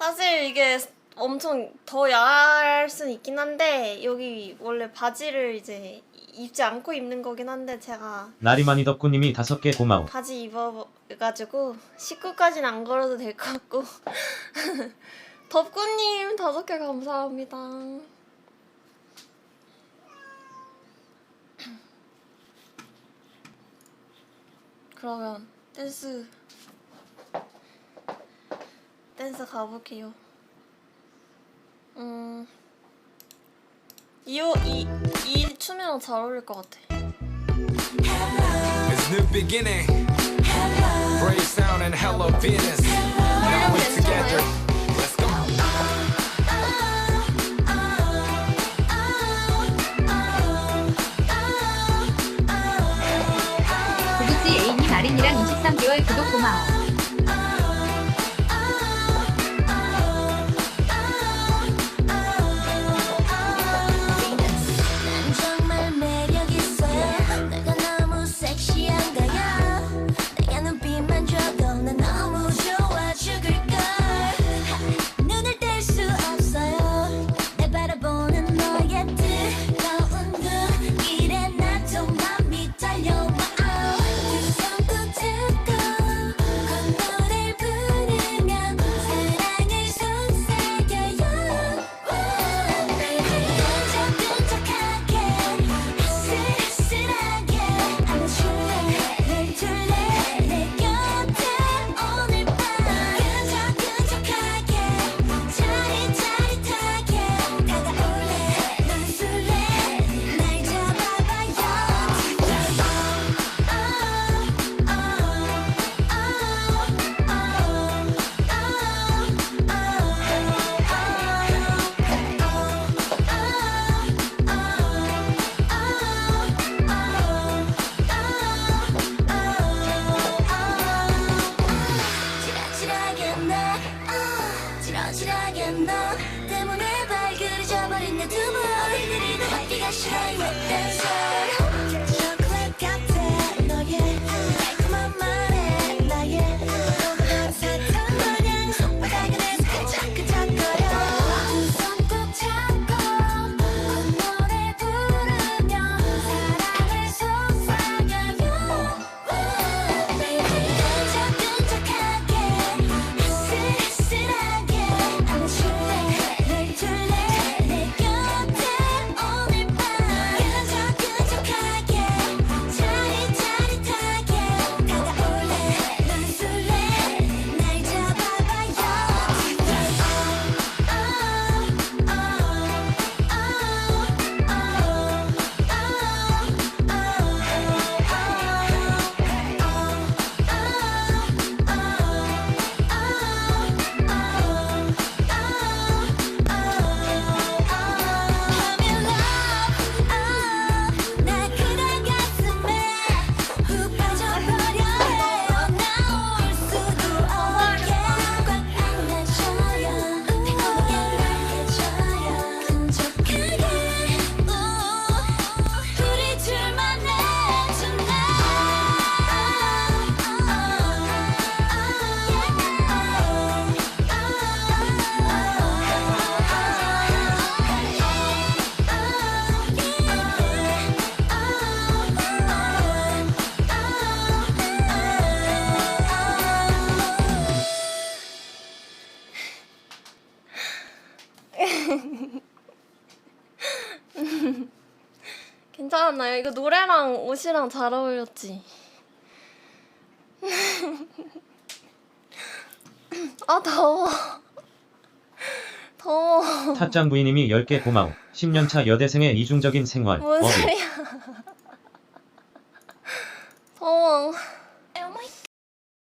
사실 이게 엄청 더 야할 순 있긴 한데 여기 원래 바지를 이제 입지 않고 입는 거긴 한데 제가 날이 많이 덥고 님이 5개 고마워. 바지 입어가지고 19까지는 안 걸어도 될 것 같고 덥구님 5개 감사합니다. 그러면 댄스 가볼게요. 이 춤이랑 잘 어울릴 것 같아. It's new beginning. Brave sound and hello Venus. Now we're together. Let's go. 구구씨 A님 아린이랑 23개월 구독 고마워. 괜찮았나요? 이거 노래랑 옷이랑 잘 어울렸지? 아 더워. 더워. 타짱 부이님이 10개 고마워. 10년차 여대생의 이중적인 생활. 뭔 소리야. 더워.